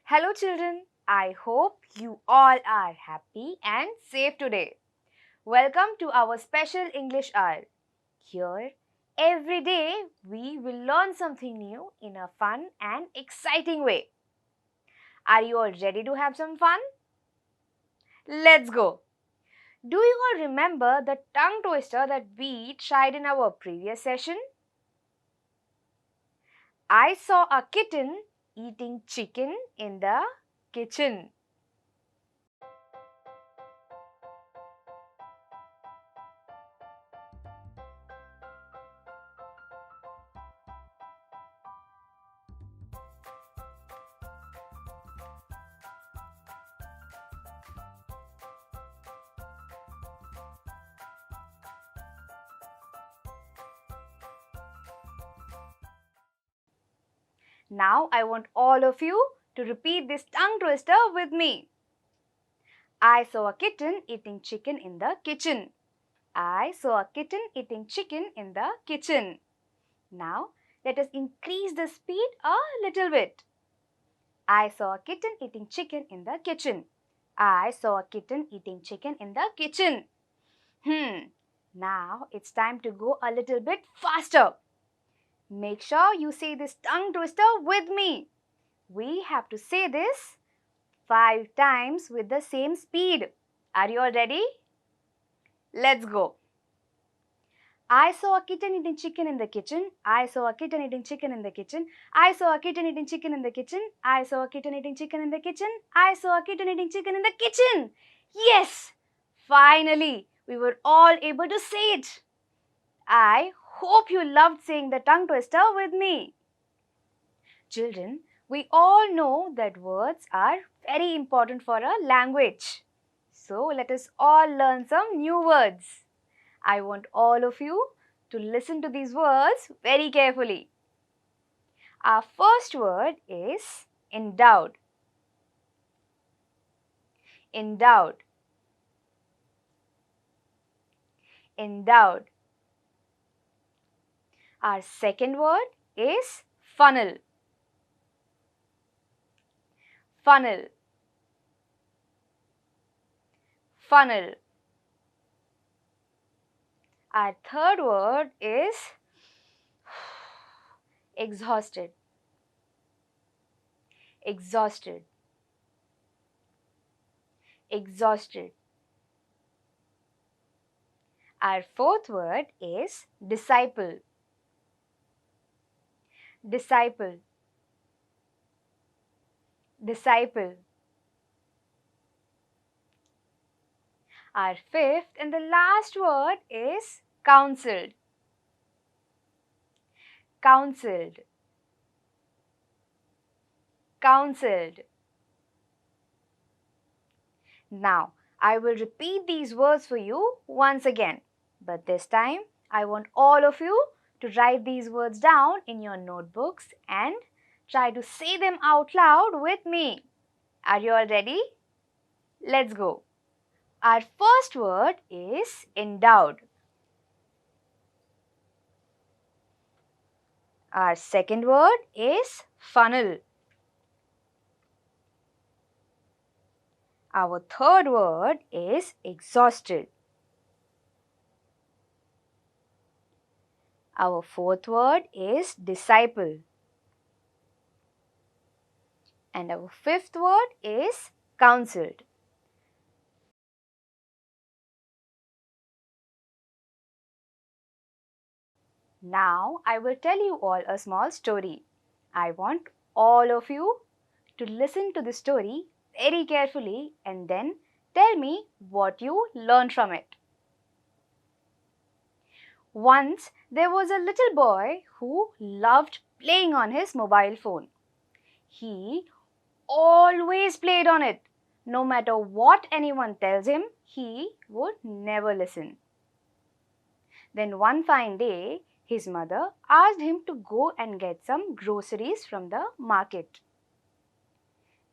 Hello children, I hope you all are happy and safe today. Welcome to our special English hour. Here, every day we will learn something new in a fun and exciting way. Are you all ready to have some fun? Let's go! Do you all remember the tongue twister that we tried in our previous session? I saw a kitten eating chicken in the kitchen. Now I want all of you to repeat this tongue twister with me. I saw a kitten eating chicken in the kitchen. I saw a kitten eating chicken in the kitchen. Now let us increase the speed a little bit. I saw a kitten eating chicken in the kitchen. I saw a kitten eating chicken in the kitchen. Now it's time to go a little bit faster. Make sure you say this tongue twister with me. We have to say this 5 times with the same speed. Are you all ready? Let's go. I saw a kitten eating chicken in the kitchen. I saw a kitten eating chicken in the kitchen. I saw a kitten eating chicken in the kitchen. I saw a kitten eating chicken in the kitchen. I saw a kitten eating chicken in the kitchen. Yes! Finally, we were all able to say it. I hope you loved saying the tongue twister with me. Children, we all know that words are very important for a language. So let us all learn some new words. I want all of you to listen to these words very carefully. Our first word is endowed. Endowed. Endowed. Our second word is funnel. Funnel. Funnel. Our third word is exhausted. Exhausted. Exhausted. Our fourth word is disciple. Disciple. Disciple. Our fifth and the last word is counseled. Counseled. Counseled. Now, I will repeat these words for you once again. But this time, I want all of you to write these words down in your notebooks and try to say them out loud with me. Are you all ready? Let's go. Our first word is endowed. Our second word is funnel. Our third word is exhausted. Our fourth word is disciple. And our fifth word is counseled. Now I will tell you all a small story. I want all of you to listen to the story very carefully and then tell me what you learned from it. Once there was a little boy who loved playing on his mobile phone. He always played on it. No matter what anyone tells him, he would never listen. Then one fine day, his mother asked him to go and get some groceries from the market.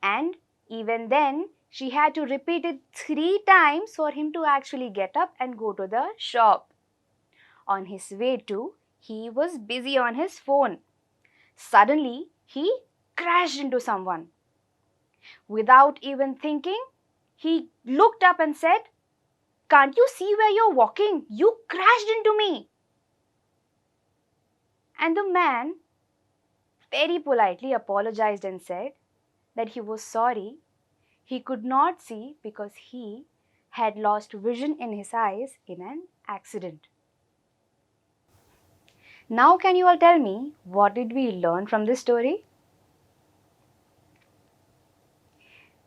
And even then, she had to repeat it 3 times for him to actually get up and go to the shop. On his way to, he was busy on his phone. Suddenly, he crashed into someone. Without even thinking, he looked up and said, "Can't you see where you're walking? You crashed into me." And the man very politely apologized and said that he was sorry. He could not see because he had lost vision in his eyes in an accident. Now can you all tell me what did we learn from this story?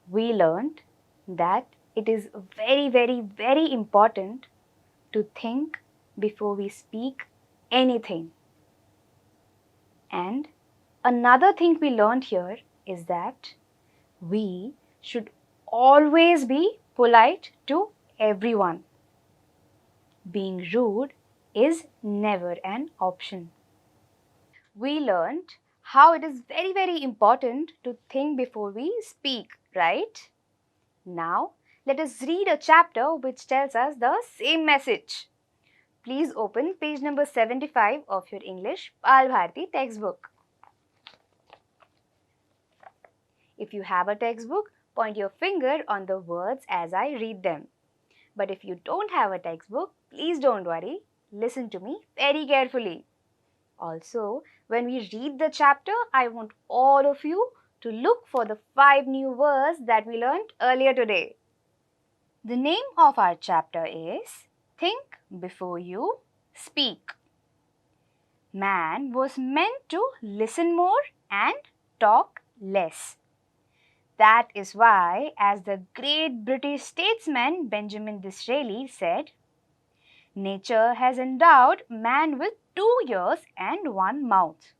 We learned that it is very important to think before we speak anything. And another thing we learned here is that we should always be polite to everyone. Being rude is never an option. We learned how it is very important to think before we speak, right? Now, let us read a chapter which tells us the same message. Please open page number 75 of your Englsih Balbharati textbook. If you have a textbook, point your finger on the words as I read them. But if you don't have a textbook, please don't worry. Listen to me very carefully. Also, when we read the chapter, I want all of you to look for the 5 new words that we learned earlier today. The name of our chapter is Think Before You Speak. Man was meant to listen more and talk less. That is why, as the great British statesman Benjamin Disraeli said, nature has endowed man with 2 ears and 1 mouth.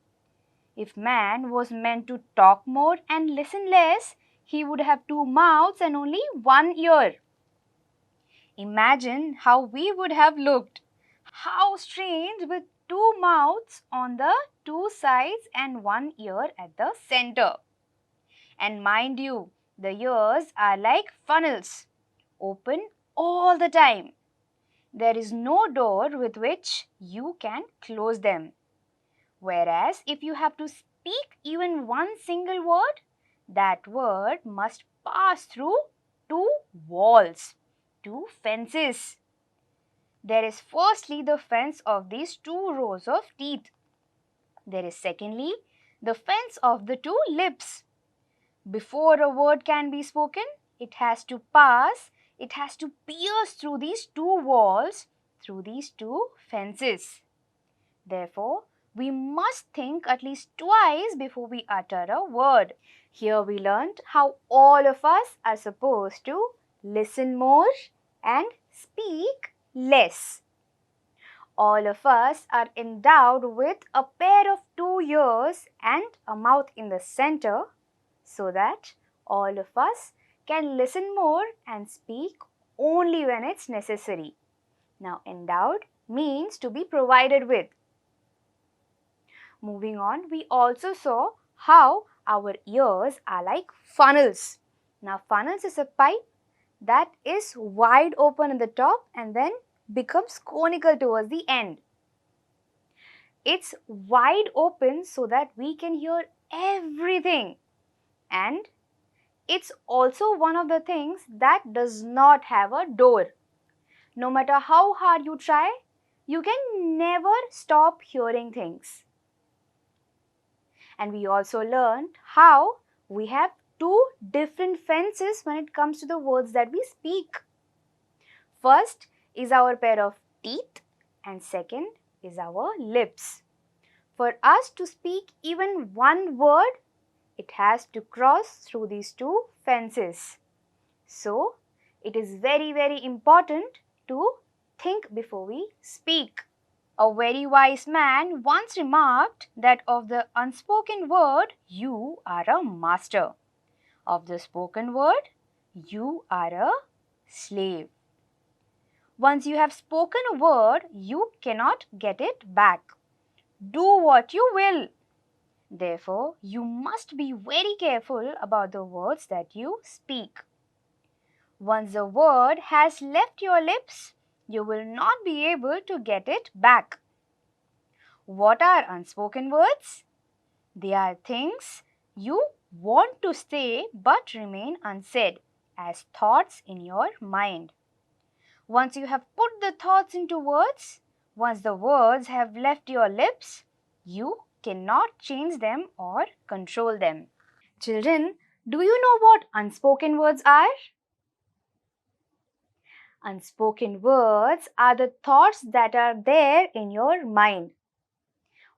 If man was meant to talk more and listen less, he would have 2 mouths and only 1 ear. Imagine how we would have looked. How strange with 2 mouths on the 2 sides and 1 ear at the center. And mind you, the ears are like funnels, open all the time. There is no door with which you can close them. Whereas if you have to speak even one single word, that word must pass through 2 walls, 2 fences. There is firstly the fence of these 2 rows of teeth. There is secondly the fence of the 2 lips. Before a word can be spoken, it has to pierce through these 2 walls, through these 2 fences. Therefore, we must think at least twice before we utter a word. Here we learned how all of us are supposed to listen more and speak less. All of us are endowed with a pair of 2 ears and a mouth in the center, so that all of us can listen more and speak only when it's necessary. Now, endowed means to be provided with. Moving on, we also saw how our ears are like funnels. Now, funnels is a pipe that is wide open at the top and then becomes conical towards the end. It's wide open so that we can hear everything. And it's also one of the things that does not have a door. No matter how hard you try, you can never stop hearing things. And we also learned how we have 2 different fences when it comes to the words that we speak. First is our pair of teeth and second is our lips. For us to speak even one word, it has to cross through these two fences. So, it is very, very important to think before we speak. A very wise man once remarked that of the unspoken word, you are a master. Of the spoken word, you are a slave. Once you have spoken a word, you cannot get it back. Do what you will. Therefore, you must be very careful about the words that you speak. Once the word has left your lips, you will not be able to get it back. What are unspoken words? They are things you want to say but remain unsaid as thoughts in your mind. Once you have put the thoughts into words, once the words have left your lips, you cannot change them or control them. Children, do you know what unspoken words are? Unspoken words are the thoughts that are there in your mind.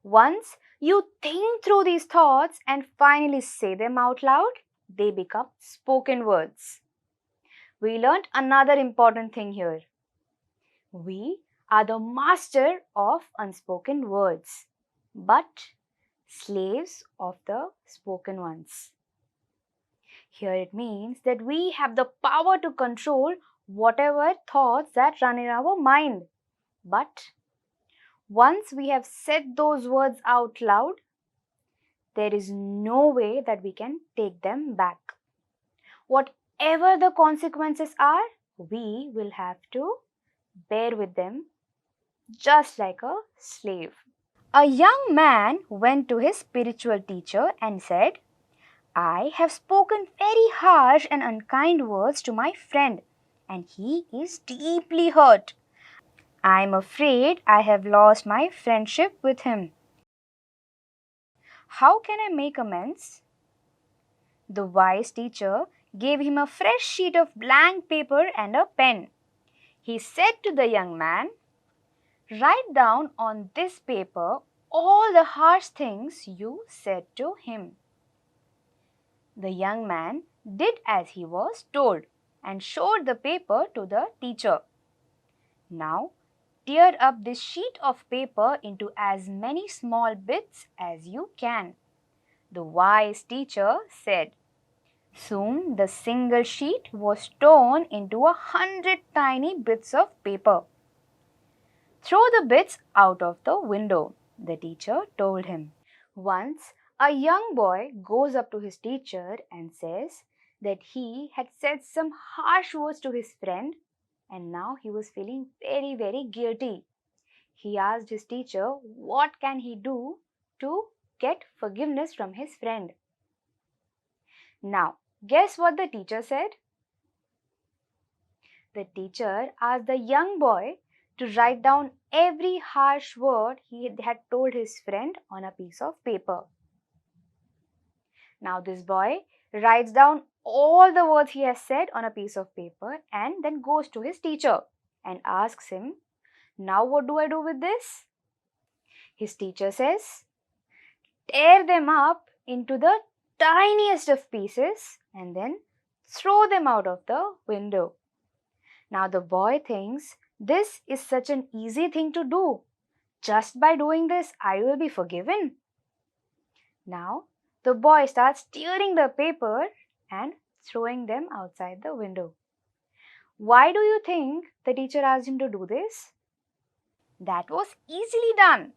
Once you think through these thoughts and finally say them out loud, they become spoken words. We learned another important thing here. We are the master of unspoken words, but slaves of the spoken ones. Here it means that we have the power to control whatever thoughts that run in our mind. But once we have said those words out loud, there is no way that we can take them back. Whatever the consequences are, we will have to bear with them just like a slave. A young man went to his spiritual teacher and said, I have spoken very harsh and unkind words to my friend, and he is deeply hurt. I am afraid I have lost my friendship with him. How can I make amends? The wise teacher gave him a fresh sheet of blank paper and a pen. He said to the young man, write down on this paper all the harsh things you said to him. The young man did as he was told and showed the paper to the teacher. Now, tear up this sheet of paper into as many small bits as you can. The wise teacher said. Soon the single sheet was torn into 100 tiny bits of paper. Throw the bits out of the window, the teacher told him. Once a young boy goes up to his teacher and says that he had said some harsh words to his friend and now he was feeling very, very guilty. He asked his teacher what can he do to get forgiveness from his friend. Now, guess what the teacher said? The teacher asked the young boy to write down every harsh word he had told his friend on a piece of paper. Now this boy writes down all the words he has said on a piece of paper and then goes to his teacher and asks him, now what do I do with this? His teacher says, tear them up into the tiniest of pieces and then throw them out of the window. Now the boy thinks this is such an easy thing to do. Just by doing this, I will be forgiven. Now the boy starts tearing the paper and throwing them outside the window. Why do you think the teacher asked him to do this? That was easily done.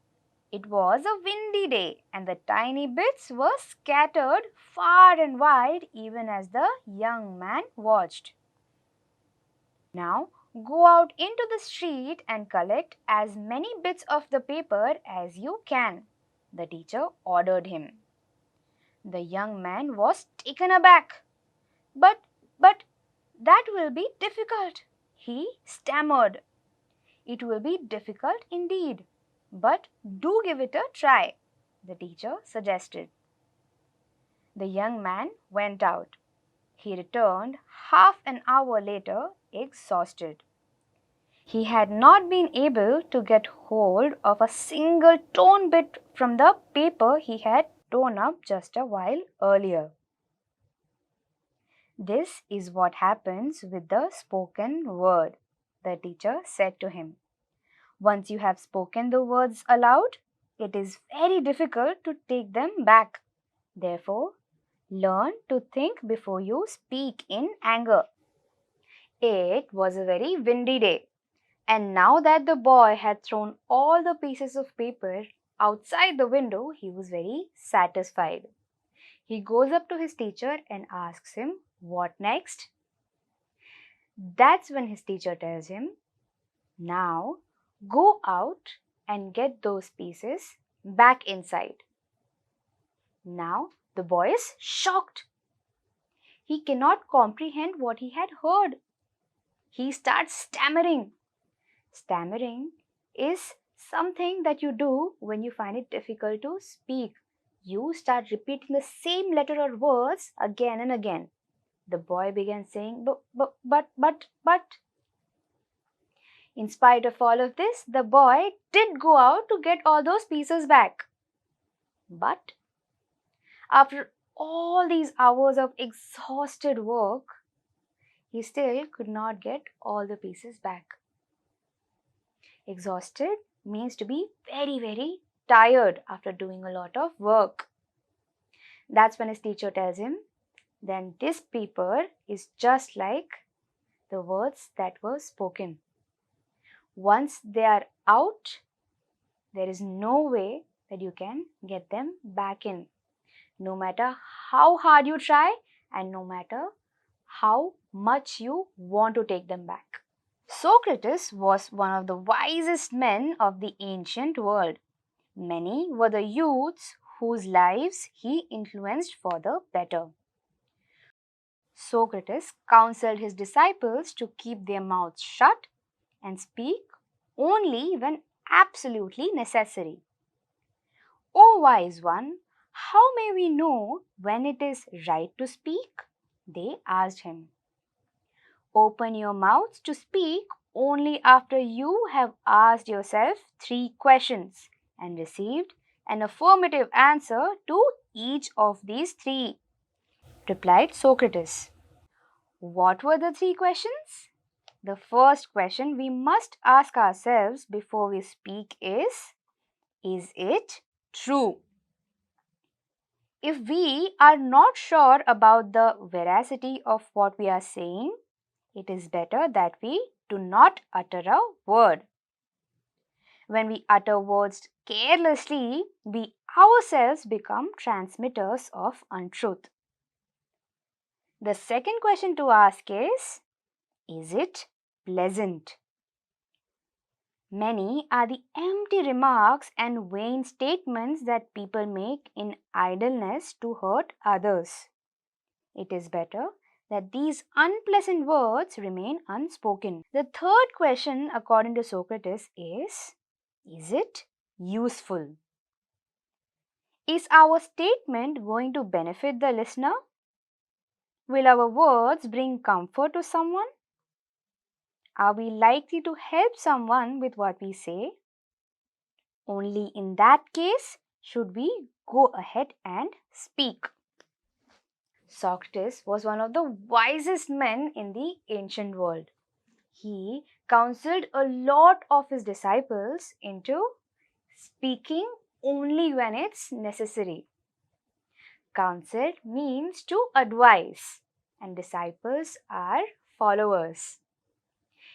It was a windy day and the tiny bits were scattered far and wide even as the young man watched. Now go out into the street and collect as many bits of the paper as you can, the teacher ordered him. The young man was taken aback. But that will be difficult, he stammered. It will be difficult indeed, but do give it a try, the teacher suggested. The young man went out. He returned half an hour later, exhausted. He had not been able to get hold of a single torn bit from the paper he had torn up just a while earlier. This is what happens with the spoken word, the teacher said to him. Once you have spoken the words aloud, it is very difficult to take them back. Therefore, learn to think before you speak in anger. It was a very windy day, and now that the boy had thrown all the pieces of paper outside the window, he was very satisfied. He goes up to his teacher and asks him, "What next?" That's when his teacher tells him, "Now go out and get those pieces back inside." Now the boy is shocked. He cannot comprehend what he had heard. He starts stammering. Stammering is something that you do when you find it difficult to speak. You start repeating the same letter or words again and again. The boy began saying, but. In spite of all of this, the boy did go out to get all those pieces back. But after all these hours of exhausted work, he still could not get all the pieces back. Exhausted means to be very, very tired after doing a lot of work. That's when his teacher tells him, then this paper is just like the words that were spoken. Once they are out, there is no way that you can get them back in. No matter how hard you try and no matter how much you want to take them back. Socrates was one of the wisest men of the ancient world. Many were the youths whose lives he influenced for the better. Socrates counseled his disciples to keep their mouths shut and speak only when absolutely necessary. "O wise one, how may we know when it is right to speak?" they asked him. "Open your mouth to speak only after you have asked yourself 3 questions and received an affirmative answer to each of these 3, replied Socrates. What were the 3 questions? The first question we must ask ourselves before we speak is it true? If we are not sure about the veracity of what we are saying, it is better that we do not utter a word. When we utter words carelessly, we ourselves become transmitters of untruth. The second question to ask is it pleasant? Many are the empty remarks and vain statements that people make in idleness to hurt others. It is better that these unpleasant words remain unspoken. The third question, according to Socrates, is it useful? Is our statement going to benefit the listener? Will our words bring comfort to someone? Are we likely to help someone with what we say? Only in that case should we go ahead and speak. Socrates was one of the wisest men in the ancient world. He counseled a lot of his disciples into speaking only when it's necessary. Counsel means to advise, and disciples are followers.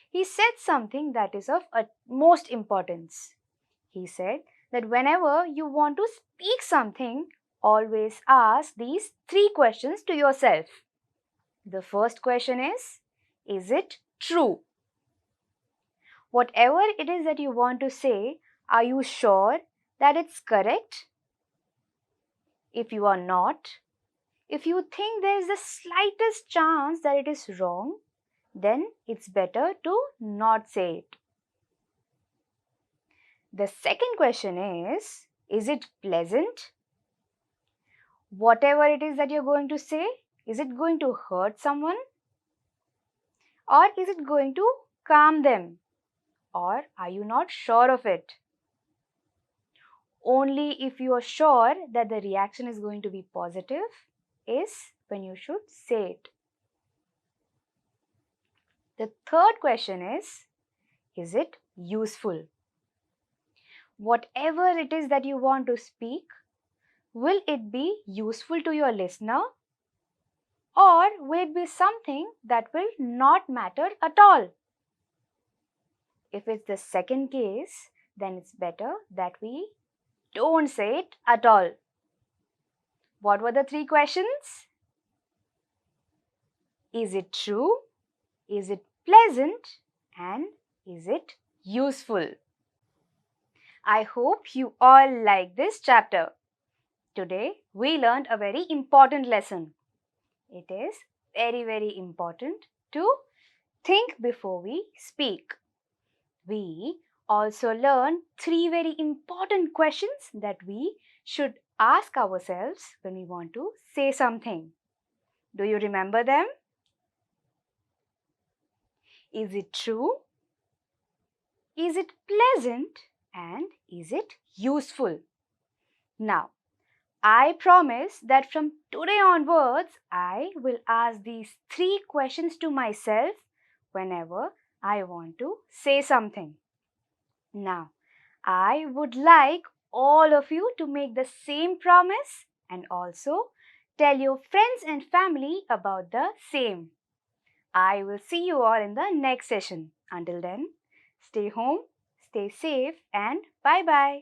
He said something that is of utmost importance. He said that whenever you want to speak something, always ask these 3 questions to yourself. The first question is it true? Whatever it is that you want to say, are you sure that it's correct? If you are not, if you think there is the slightest chance that it is wrong, then it's better to not say it. The second question is it pleasant? Whatever it is that you're going to say, is it going to hurt someone? Or is it going to calm them? or are you not sure of it? Only if you are sure that the reaction is going to be positive is when you should say it. The third question is it useful? Whatever it is that you want to speak, will it be useful to your listener? Or will it be something that will not matter at all? If it's the second case, then it's better that we don't say it at all. What were the three questions? Is it true? Is it pleasant? And is it useful? I hope you all like this chapter. Today we learned a very important lesson. It is very important to think before we speak. We also learned three very important questions that we should ask ourselves when we want to say something. Do you remember them? Is it true? Is it pleasant? And is it useful? Now, I promise that from today onwards, I will ask these three questions to myself whenever I want to say something. Now, I would like all of you to make the same promise and also tell your friends and family about the same. I will see you all in the next session. Until then, stay home, stay safe, and bye-bye.